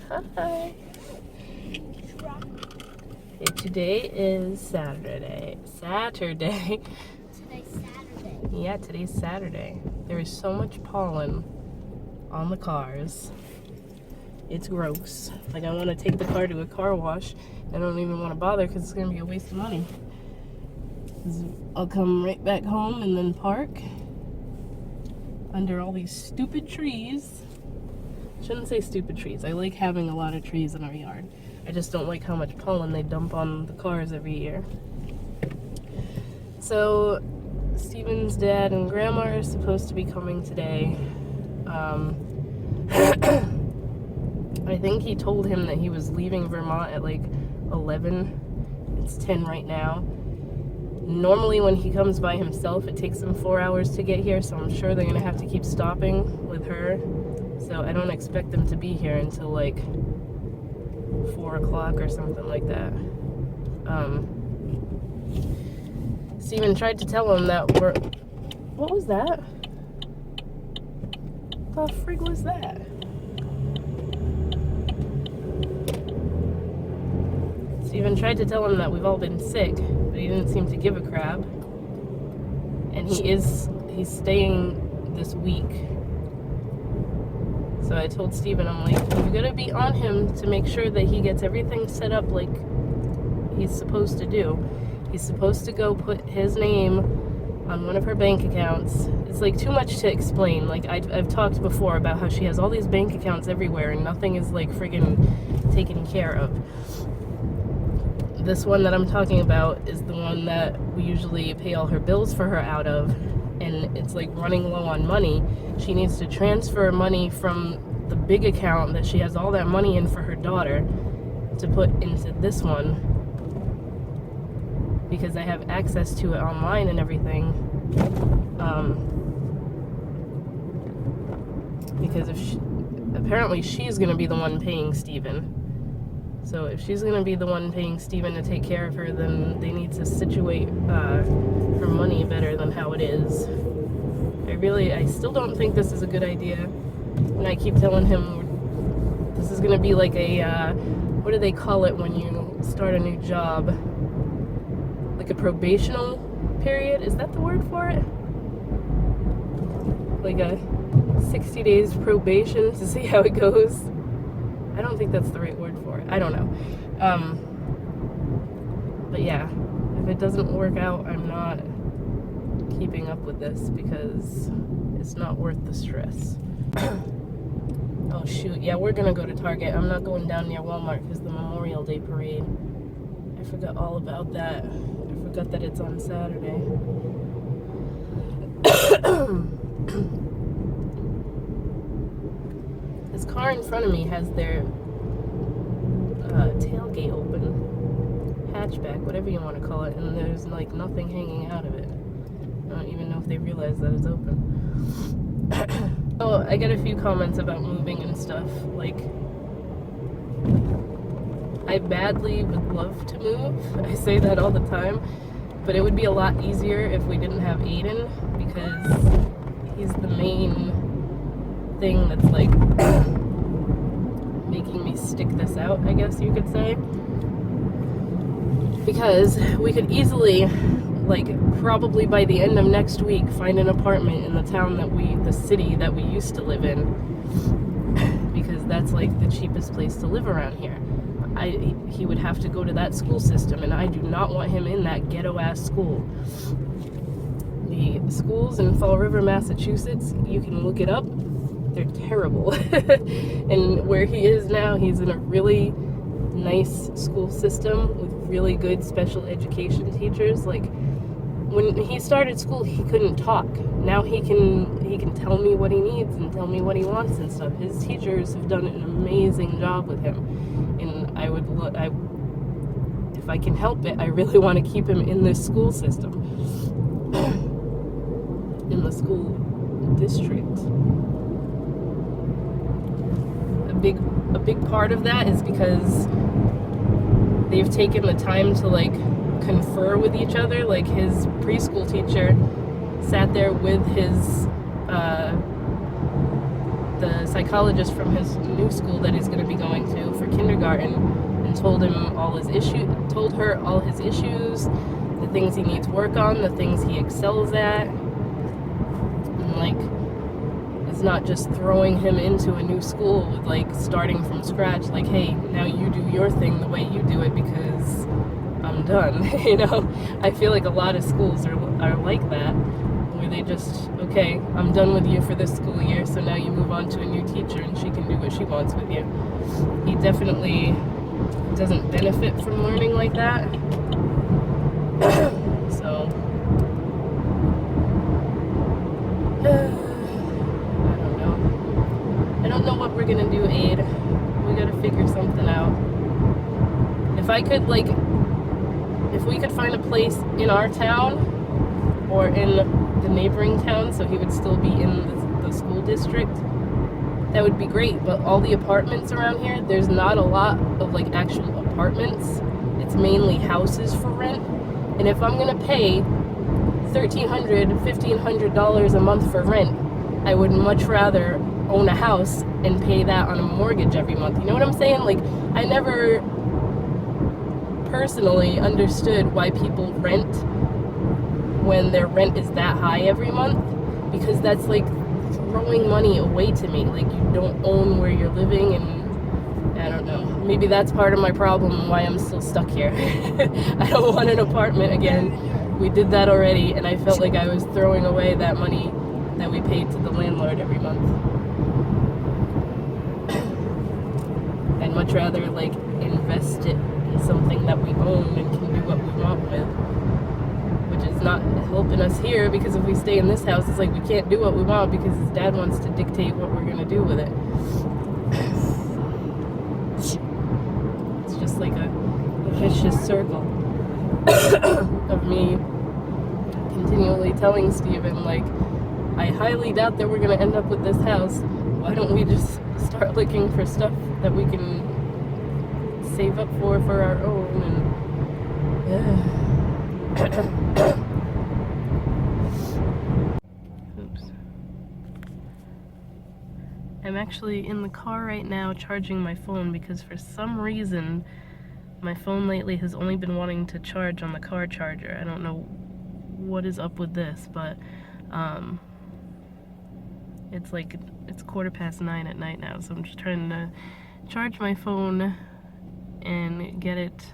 Hi. Okay, today is Saturday. Today's Saturday. Yeah, today's Saturday. There is so much pollen on the cars. It's gross. Like, I want to take the car to a car wash. I don't even want to bother because it's going to be a waste of money. I'll come right back home and then park under all these stupid trees. Shouldn't say stupid trees. I like having a lot of trees in our yard. I just don't like how much pollen they dump on the cars every year. So, Steven's dad and grandma are supposed to be coming today. I think he told him that he was leaving Vermont at like 11. It's 10 right now. Normally when he comes by himself, it takes him 4 hours to get here, so I'm sure they're gonna have to keep stopping with her. So I don't expect them to be here until like 4 o'clock or something like that. Steven tried to tell him that we're... What was that? What the frig was that? Steven tried to tell him that we've all been sick, but he didn't seem to give a crap. And he's staying this week. So I told Steven, I'm like, you gotta be on him to make sure that he gets everything set up like he's supposed to do. He's supposed to go put his name on one of her bank accounts. It's like too much to explain. Like I've talked before about how she has all these bank accounts everywhere and nothing is like friggin' taken care of. This one that I'm talking about is the one that we usually pay all her bills for her out of, and it's like running low on money. She needs to transfer money from the big account that she has all that money in for her daughter to put into this one, because I have access to it online and everything. Because apparently she's gonna be the one paying Steven. So if she's gonna be the one paying Steven to take care of her, then they need to situate her money better than how it is. I still don't think this is a good idea. And I keep telling him this is gonna be like a, what do they call it when you start a new job? Like a probational period? Is that the word for it? Like a 60 days probation to see how it goes? I don't think that's the right word for it. I don't know. But yeah, if it doesn't work out, I'm not keeping up with this because it's not worth the stress. Oh shoot, yeah, we're gonna go to Target. I'm not going down near Walmart because the Memorial Day parade. I forgot all about that. I forgot that it's on Saturday. This car in front of me has their tailgate open, hatchback, whatever you want to call it, and there's like nothing hanging out of it. I don't even know if they realize that it's open. Oh, I got a few comments about moving and stuff. Like, I badly would love to move. I say that all the time, but it would be a lot easier if we didn't have Aiden, because he's the main thing that's like making me stick this out, I guess you could say. Because we could easily, like, probably by the end of next week, find an apartment in the town the city that we used to live in, because that's like the cheapest place to live around here. He would have to go to that school system, and I do not want him in that ghetto ass school. The schools in Fall River, Massachusetts, you can look it up. They're terrible. And where he is now, he's in a really nice school system with really good special education teachers. Like, when he started school, he couldn't talk. Now he can tell me what he needs and tell me what he wants and stuff. His teachers have done an amazing job with him, and if I can help it, I really want to keep him in this school system, in the school district. A big part of that is because they've taken the time to like confer with each other. Like, his preschool teacher sat there with his the psychologist from his new school that he's going to be going to for kindergarten, and told her all his issues, the things he needs work on, the things he excels at, and like, it's not just throwing him into a new school with like starting from scratch, like, hey, now you do your thing the way you do it because I'm done. You know, I feel like a lot of schools are like that, where they just, okay, I'm done with you for this school year, so now you move on to a new teacher and she can do what she wants with you. He definitely doesn't benefit from learning like that. So I don't know what we're gonna do, Aid. We gotta figure something out. If we could find a place in our town or in the neighboring town so he would still be in the school district, that would be great. But all the apartments around here, there's not a lot of like actual apartments. It's mainly houses for rent. And if I'm gonna pay $1,300, $1,500 a month for rent, I would much rather own a house and pay that on a mortgage every month. You know what I'm saying? Like, I never personally understood why people rent when their rent is that high every month, because that's like throwing money away to me. Like, you don't own where you're living, and I don't know. Maybe that's part of my problem and why I'm still stuck here. I don't want an apartment again. We did that already, and I felt like I was throwing away that money that we paid to the landlord every month. I'd much rather like invest it in something that we own and can do what we want with, which is not helping us here, because if we stay in this house, it's like we can't do what we want because his dad wants to dictate what we're gonna do with it. It's just like a vicious circle of me continually telling Steven, like, I highly doubt that we're gonna end up with this house. Why don't we just start looking for stuff that we can save up for our own? And oops. I'm actually in the car right now charging my phone, because for some reason my phone lately has only been wanting to charge on the car charger. I don't know what is up with this, but it's 9:15 at night now, so I'm just trying to charge my phone and get it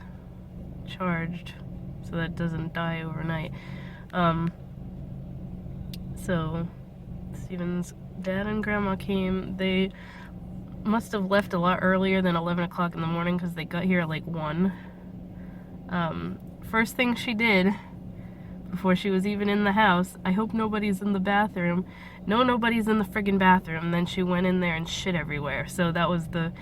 charged so that it doesn't die overnight. So Steven's dad and grandma came. They must have left a lot earlier than 11 o'clock in the morning, because they got here at like 1. First thing she did before she was even in the house, I hope nobody's in the bathroom. No, nobody's in the friggin' bathroom. Then she went in there and shit everywhere. So that was the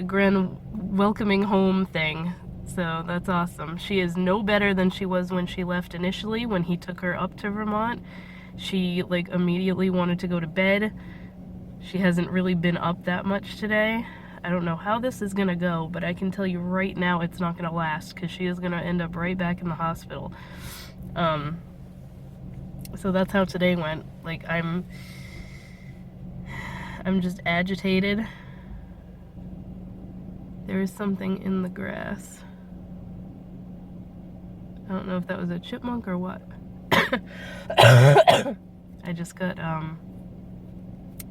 grand welcoming home thing. So that's awesome. She is no better than she was when she left initially, when he took her up to Vermont. She like immediately wanted to go to bed. She hasn't really been up that much today. I don't know how this is gonna go, but I can tell you right now it's not gonna last, because she is gonna end up right back in the hospital. So that's how today went. Like, I'm just agitated. There is something in the grass. I don't know if that was a chipmunk or what. I just got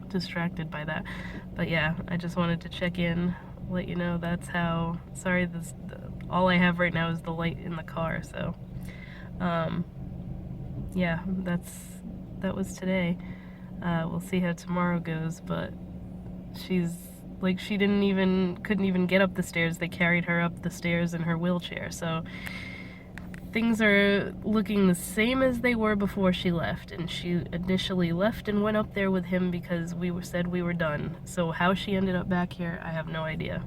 distracted by that. But yeah, I just wanted to check in, let you know that's how. Sorry, all I have right now is the light in the car, so yeah, that was today. We'll see how tomorrow goes, but she's like, she couldn't even get up the stairs. They carried her up the stairs in her wheelchair, so things are looking the same as they were before she left. And she initially left and went up there with him because said we were done. So how she ended up back here, I have no idea.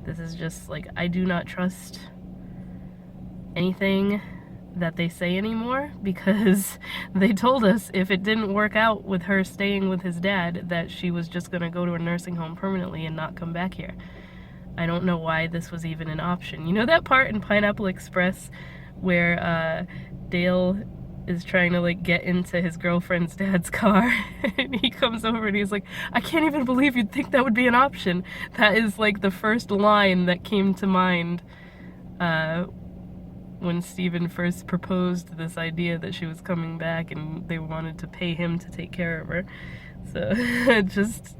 This is just like, I do not trust anything that they say anymore, because they told us if it didn't work out with her staying with his dad, that she was just gonna go to a nursing home permanently and not come back here. I don't know why this was even an option. You know that part in Pineapple Express where Dale is trying to like get into his girlfriend's dad's car and he comes over and he's like, I can't even believe you'd think that would be an option. That is like the first line that came to mind when Steven first proposed this idea that she was coming back and they wanted to pay him to take care of her. So just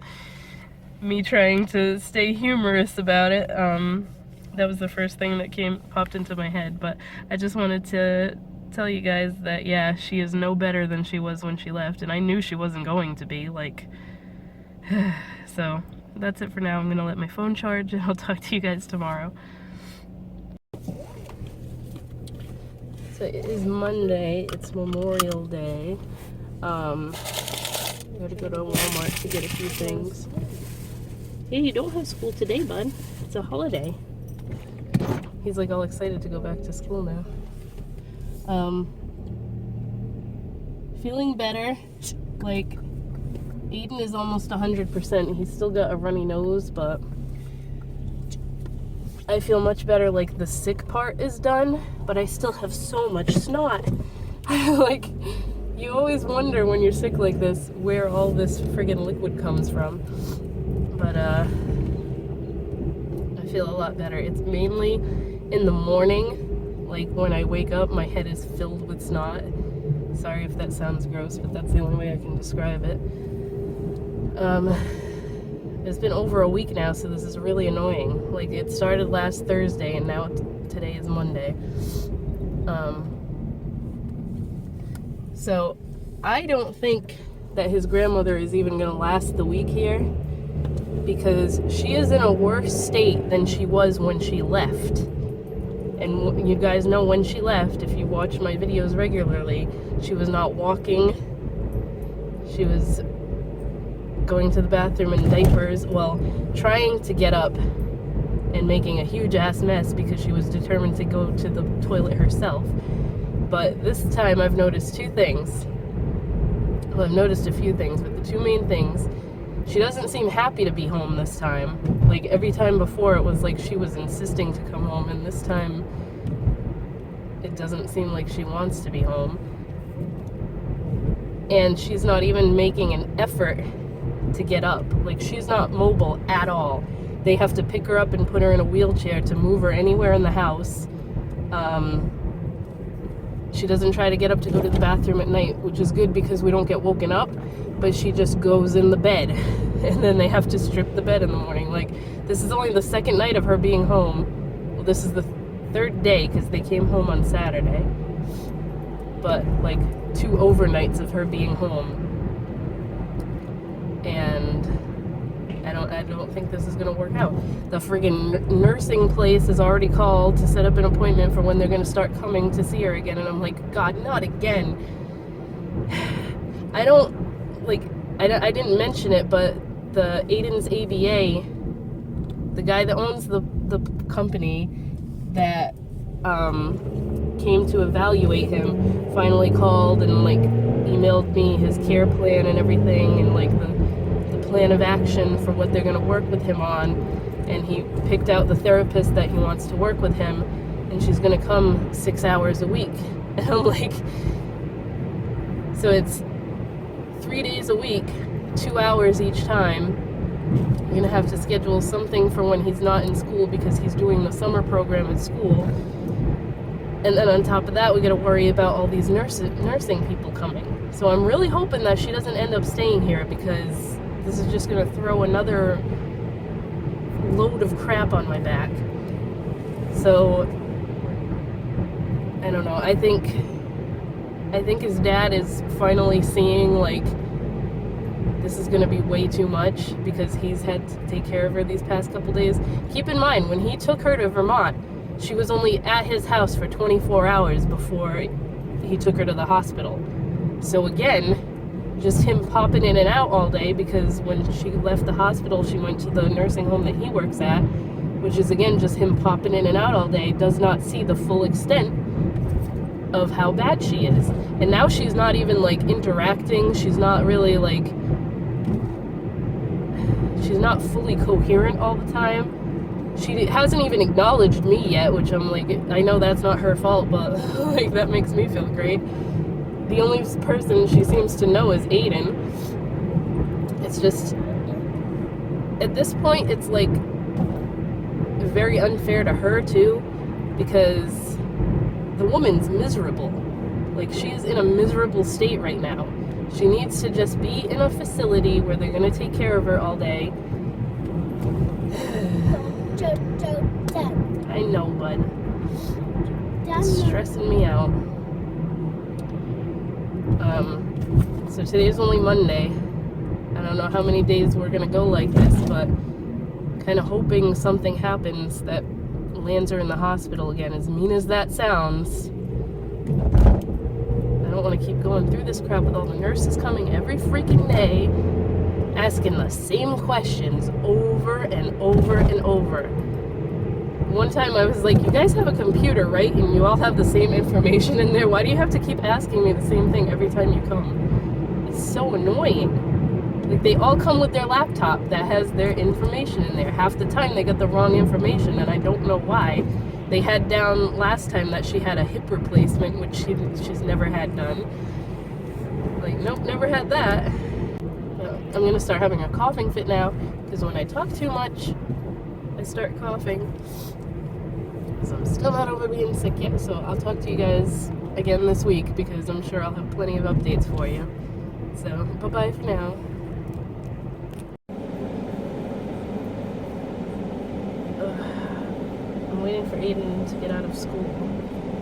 me trying to stay humorous about it. That was the first thing that popped into my head, but I just wanted to tell you guys that yeah, she is no better than she was when she left, and I knew she wasn't going to be, like, so that's it for now. I'm gonna let my phone charge and I'll talk to you guys tomorrow. So it is Monday, it's Memorial Day. I gotta go to Walmart to get a few things. Hey, you don't have school today, bud. It's a holiday. He's like all excited to go back to school now. Feeling better. Like, Aiden is almost 100%. He's still got a runny nose, but I feel much better. Like, the sick part is done, but I still have so much snot. Like, you always wonder when you're sick like this where all this friggin' liquid comes from. But I feel a lot better. It's mainly in the morning. Like, when I wake up, my head is filled with snot. Sorry if that sounds gross, but that's the only way I can describe it. It's been over a week now, so this is really annoying. Like, it started last Thursday, and now today is Monday. So, I don't think that his grandmother is even going to last the week here, because she is in a worse state than she was when she left. And you guys know when she left, if you watch my videos regularly, she was not walking. She was going to the bathroom in diapers, well, trying to get up and making a huge ass mess because she was determined to go to the toilet herself. But this time I've noticed two things. Well, I've noticed a few things, but the two main things, she doesn't seem happy to be home this time. Like, every time before it was like she was insisting to come home, and this time it doesn't seem like she wants to be home. And she's not even making an effort to get up. Like, she's not mobile at all. They have to pick her up and put her in a wheelchair to move her anywhere in the house. She doesn't try to get up to go to the bathroom at night, which is good because we don't get woken up, but she just goes in the bed, and then they have to strip the bed in the morning. Like, this is only the second night of her being home. Well, this is the third day because they came home on Saturday, but like 2 overnights of her being home. And I don't think this is gonna work out. The friggin' nursing place is already called to set up an appointment for when they're gonna start coming to see her again, and I'm like, God, not again. I didn't mention it, but the Aiden's ABA, the guy that owns the company that came to evaluate him, finally called and like emailed me his care plan and everything, and like the plan of action for what they're going to work with him on. And he picked out the therapist that he wants to work with him, and she's going to come 6 hours a week. And I'm like, so it's 3 days a week, 2 hours each time. You're going to have to schedule something for when he's not in school because he's doing the summer program at school. And then on top of that, we got to worry about all these nursing people coming. So I'm really hoping that she doesn't end up staying here, because this is just going to throw another load of crap on my back. So, I don't know. I think his dad is finally seeing, like, this is going to be way too much because he's had to take care of her these past couple days. Keep in mind, when he took her to Vermont, she was only at his house for 24 hours before he took her to the hospital. So again, just him popping in and out all day, because when she left the hospital, she went to the nursing home that he works at, which is again just him popping in and out all day, does not see the full extent of how bad she is. And now she's not even like interacting. She's not really like, she's not fully coherent all the time. She hasn't even acknowledged me yet, which I'm like, I know that's not her fault, but like that makes me feel great. the only person she seems to know is Aiden. It's just, at this point, it's like very unfair to her too, because the woman's miserable. Like, she's in a miserable state right now. She needs to just be in a facility where they're gonna take care of her all day. I know, bud. It's stressing me out. So today's only Monday. I don't know how many days we're gonna go like this, but kind of hoping something happens that lands her in the hospital again, as mean as that sounds. I don't want to keep going through this crap with all the nurses coming every freaking day, asking the same questions over and over and over. One time I was like, you guys have a computer, right? And you all have the same information in there. Why do you have to keep asking me the same thing every time you come? It's so annoying. Like, they all come with their laptop that has their information in there. Half the time they get the wrong information, and I don't know why. They had down last time that she had a hip replacement, which she's never had done. Like, nope, never had that. I'm gonna start having a coughing fit now, because when I talk too much, I start coughing. So I'm still not over being sick yet, so I'll talk to you guys again this week, because I'm sure I'll have plenty of updates for you. So, bye-bye for now. I'm waiting for Aiden to get out of school.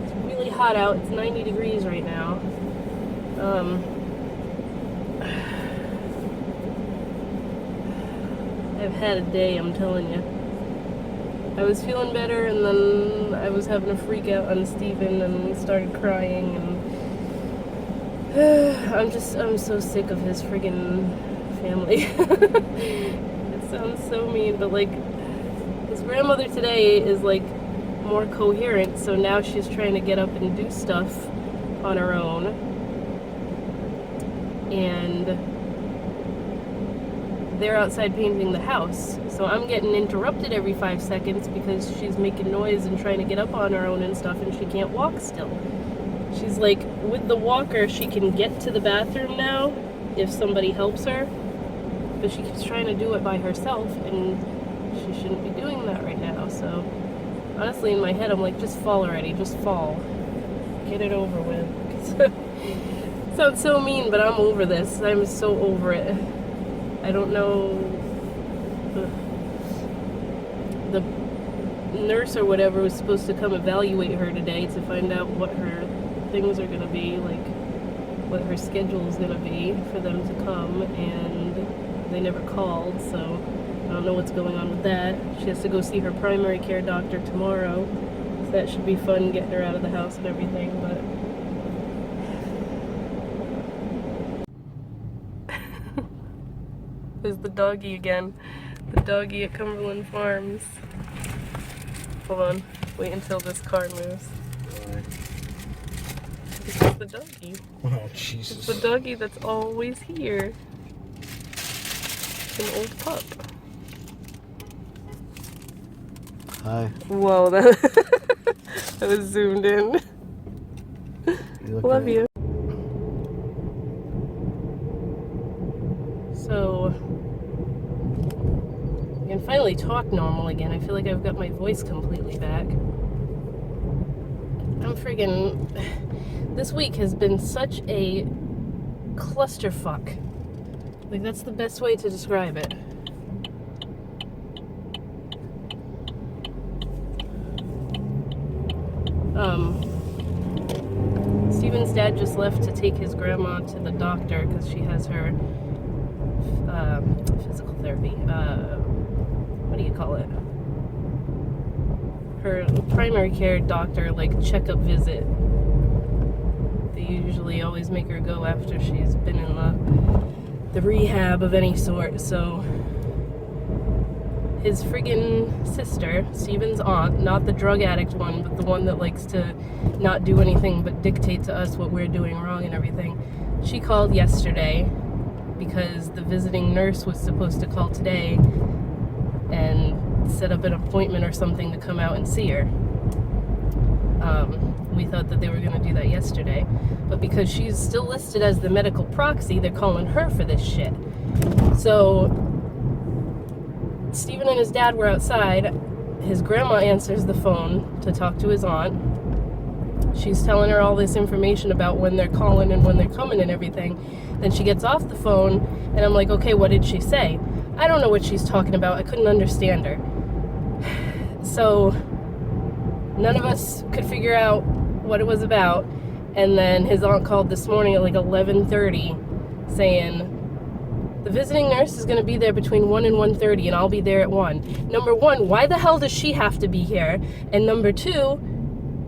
It's really hot out. It's 90 degrees right now. I've had a day, I'm telling you. I was feeling better, and then I was having a freak out on Steven and started crying, and I'm so sick of his friggin' family. It sounds so mean, but like, his grandmother today is like more coherent, so now she's trying to get up and do stuff on her own. And they're outside painting the house, so I'm getting interrupted every 5 seconds because she's making noise and trying to get up on her own and stuff, and she can't walk still. She's like, with the walker she can get to the bathroom now if somebody helps her, but she keeps trying to do it by herself, and she shouldn't be doing that right now. So honestly, in my head, I'm like, just fall already, just fall, get it over with. Sounds so mean, but I'm over this. I'm so over it. I don't know, the nurse or whatever was supposed to come evaluate her today to find out what her things are going to be, like what her schedule is going to be for them to come, and they never called, so I don't know what's going on with that. She has to go see her primary care doctor tomorrow, so that should be fun, getting her out of the house and everything, but there's the doggy again. The doggy at Cumberland Farms. Hold on. Wait until this car moves. Why? This is the doggy. Oh, Jesus. It's the doggy that's always here. It's an old pup. Hi. Whoa, that was zoomed in. Love you. So, I can finally talk normal again. I feel like I've got my voice completely back. I'm friggin'... This week has been such a clusterfuck. Like, that's the best way to describe it. Steven's dad just left to take his grandma to the doctor because she has her physical therapy, what do you call it? Her primary care doctor, like, checkup visit. They usually always make her go after she's been in the rehab of any sort, so his friggin' sister, Steven's aunt, not the drug addict one, but the one that likes to not do anything but dictate to us what we're doing wrong and everything, she called yesterday because the visiting nurse was supposed to call today and set up an appointment or something to come out and see her. we thought that they were going to do that yesterday. But because she's still listed as the medical proxy, they're calling her for this shit. So Steven and his dad were outside. His grandma answers the phone to talk to his aunt. She's telling her all this information about when they're calling and when they're coming and everything. Then she gets off the phone, and I'm like, okay, what did she say? I don't know what she's talking about. I couldn't understand her. So none of us could figure out what it was about. And then his aunt called this morning at like 11:30 saying, the visiting nurse is going to be there between 1 and 1:30, and I'll be there at 1. Number one, why the hell does she have to be here? And number two,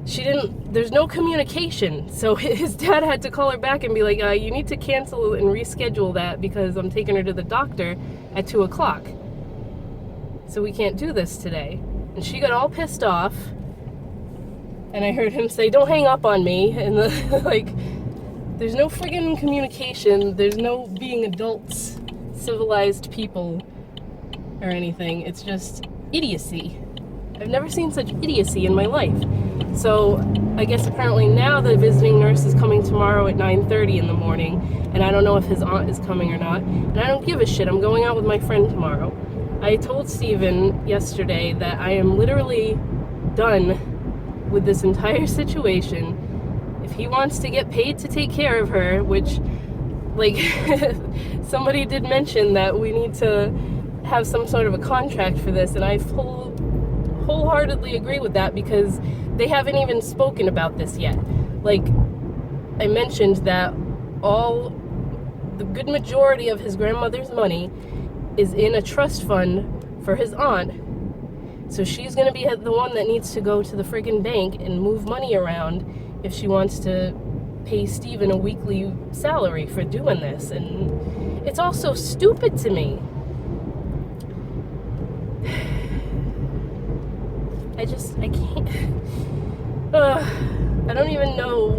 there's no communication. So his dad had to call her back and be like, you need to cancel and reschedule that because I'm taking her to the doctor at 2 o'clock. So we can't do this today. And she got all pissed off. And I heard him say, don't hang up on me. And there's no friggin' communication. There's no being adults, civilized people, or anything. It's just idiocy. I've never seen such idiocy in my life. So I guess apparently now the visiting nurse is coming tomorrow at 9:30 in the morning, and I don't know if his aunt is coming or not. And I don't give a shit. I'm going out with my friend tomorrow. I told Steven yesterday that I am literally done with this entire situation. If he wants to get paid to take care of her, which, like, somebody did mention that we need to have some sort of a contract for this, and I wholeheartedly agree with that because they haven't even spoken about this yet. Like, I mentioned that the good majority of his grandmother's money is in a trust fund for his aunt. So she's going to be the one that needs to go to the friggin' bank and move money around if she wants to pay Steven a weekly salary for doing this. And it's all so stupid to me. I can't. I don't even know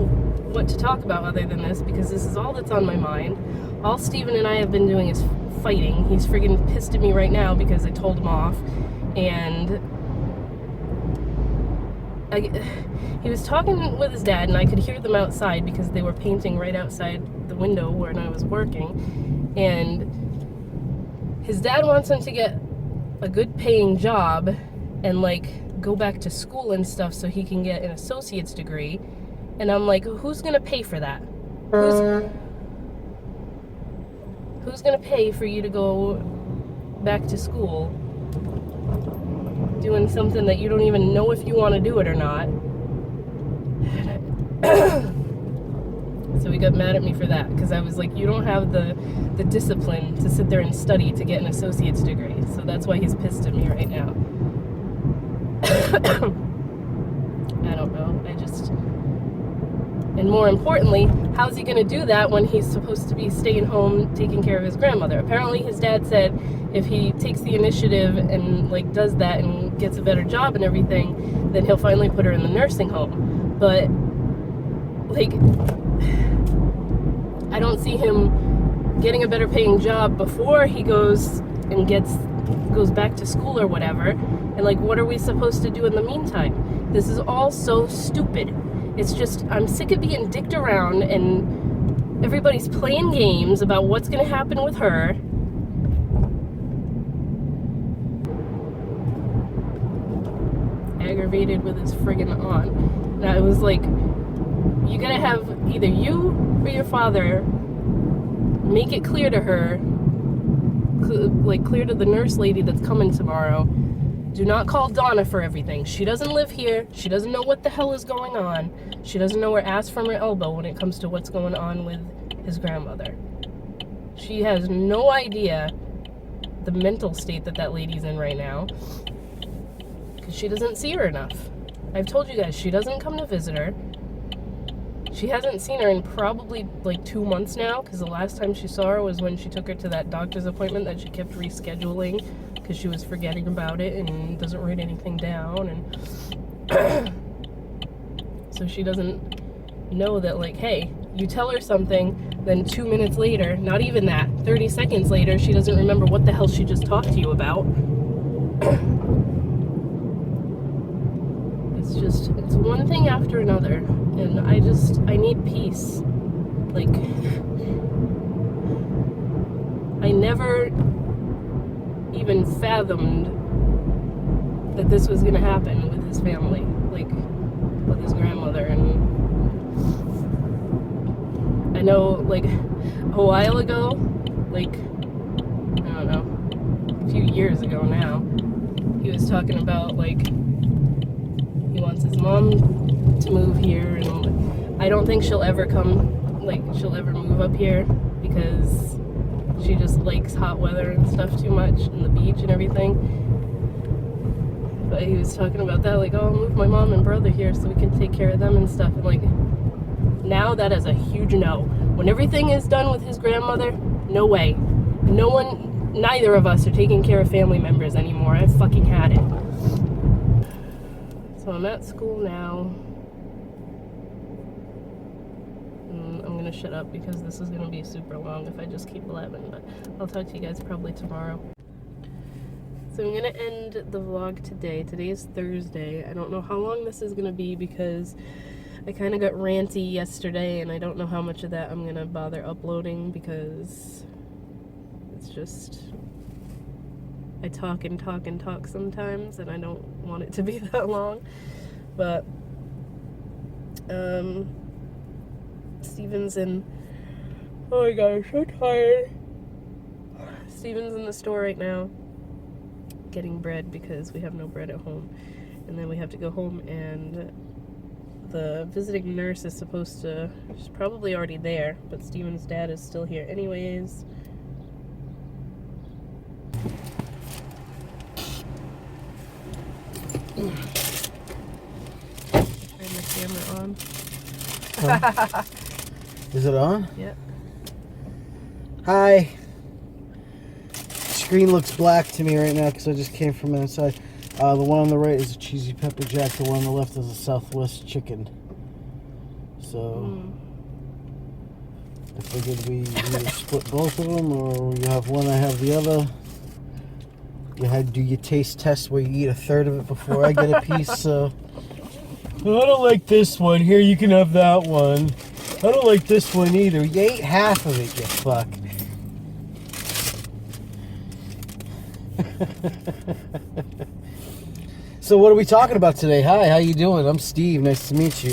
what to talk about other than this because this is all that's on my mind. All Steven and I have been doing is fighting. He's friggin' pissed at me right now because I told him off. And he was talking with his dad, and I could hear them outside because they were painting right outside the window where I was working. And his dad wants him to get a good paying job and go back to school and stuff so he can get an associate's degree. And I'm like, who's gonna pay for that? Who's gonna pay for you to go back to school doing something that you don't even know if you want to do it or not? So he got mad at me for that because I was like, you don't have the discipline to sit there and study to get an associate's degree. So that's why he's pissed at me right now. I don't know. And more importantly, how's he going to do that when he's supposed to be staying home taking care of his grandmother? Apparently his dad said if he takes the initiative and does that and gets a better job and everything, then he'll finally put her in the nursing home. But I don't see him getting a better paying job before he goes back to school or whatever. And what are we supposed to do in the meantime? This is all so stupid. It's just, I'm sick of being dicked around and everybody's playing games about what's going to happen with her. Aggravated with his friggin' aunt. And I was like, you gotta have either you or your father make it clear to her, clear to the nurse lady that's coming tomorrow. Do not call Donna for everything. She doesn't live here. She doesn't know what the hell is going on. She doesn't know her ass from her elbow when it comes to what's going on with his grandmother. She has no idea the mental state that lady's in right now because she doesn't see her enough. I've told you guys, she doesn't come to visit her. She hasn't seen her in probably 2 months now because the last time she saw her was when she took her to that doctor's appointment that she kept rescheduling because she was forgetting about it and doesn't write anything down. And so she doesn't know that, hey, you tell her something, then 2 minutes later, not even that, 30 seconds later, she doesn't remember what the hell she just talked to you about. It's it's one thing after another, and I need peace. Like, I never even fathomed that this was gonna happen with his family, like with his grandmother. And I know, like, a while ago, like, I don't know, a few years ago now, he was talking about, like, he wants his mom to move here, and I don't think she'll ever move up here because she just likes hot weather and stuff too much, and the beach and everything. But he was talking about that, like, oh, I'll move my mom and brother here so we can take care of them and stuff. And, like, now that is a huge no. When everything is done with his grandmother, no way. Neither of us are taking care of family members anymore. I've fucking had it. So I'm at school now. I'm gonna shut up because this is gonna be super long if I just keep blabbing, but I'll talk to you guys probably tomorrow. So I'm gonna end the vlog today. Today is Thursday. I don't know how long this is gonna be because I kind of got ranty yesterday, and I don't know how much of that I'm gonna bother uploading because it's just, I talk and talk and talk sometimes, and I don't want it to be that long. But Steven's in, oh my god, I'm so tired. Steven's in the store right now getting bread because we have no bread at home, and then we have to go home, and the visiting nurse is supposed to, she's probably already there, but Steven's dad is still here anyways. Turn the camera on. Is it on? Yep. Hi. Screen looks black to me right now because I just came from inside. The one on the right is a cheesy pepper jack. The one on the left is a Southwest chicken. So I figured we either split both of them, or you have one, I have the other. Do your taste test where you eat a third of it before I get a piece. So I don't like this one. Here, you can have that one. I don't like this one either. You ate half of it, you fuck. So what are we talking about today? Hi, how you doing? I'm Steve. Nice to meet you.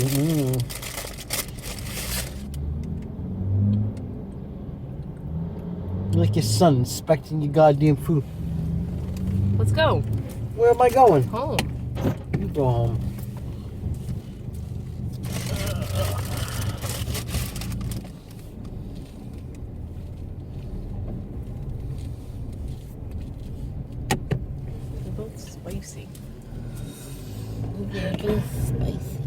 You're like your son inspecting your goddamn food. Let's go. Where am I going? Home. You go home. They're both spicy. They're both spicy.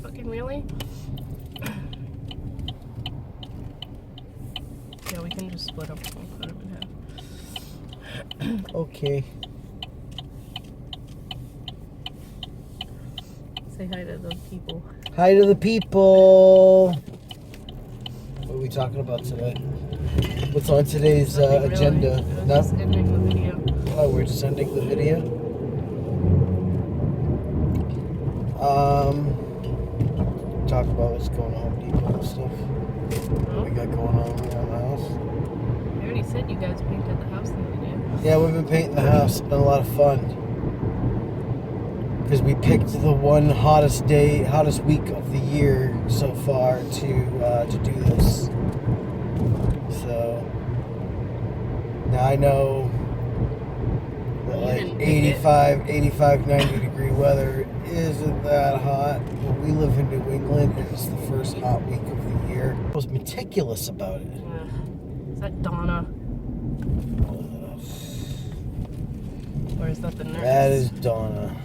Fucking really? Yeah, we can just split up. We'll cut them in half. Okay. Say hi to the people. Hi to the people. What are we talking about today? What's on today's Nothing agenda? Really. No? Just ending the video. Oh, we're just ending the video. Talk about what's going on with Depot and stuff. What we got going on around the house. I already said you guys painted the house in the video. Yeah, we've been painting the house. It's been a lot of fun. Because we picked the one hottest week of the year so far to do this. So now I know that like 85, 90 degree weather isn't that hot. But we live in New England and it's the first hot week of the year. I was meticulous about it. Is that Donna? Or is that the nurse? That is Donna.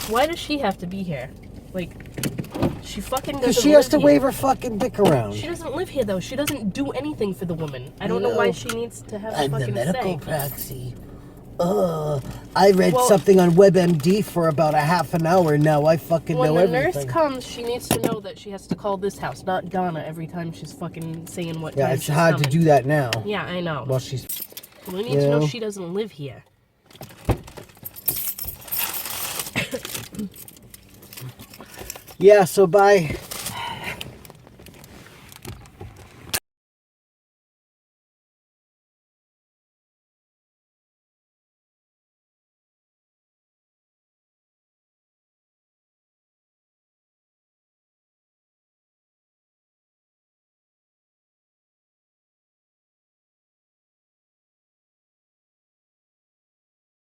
Why does she have to be here? Like, she fucking doesn't. Because she has to live wave here. her fucking dick around. She doesn't live here though. She doesn't do anything for the woman. I don't know why she needs to have a I'm the fucking medical say. proxy. I read Well- something on WebMD for about a half an hour now. I fucking When know the everything. nurse comes, she needs to know that she has to call this house, not Ghana, every time she's fucking saying what Yeah, time it's she's hard coming. to do that now. Yeah, I know. Well, she's... We need to know know. she doesn't live here. Yeah, so by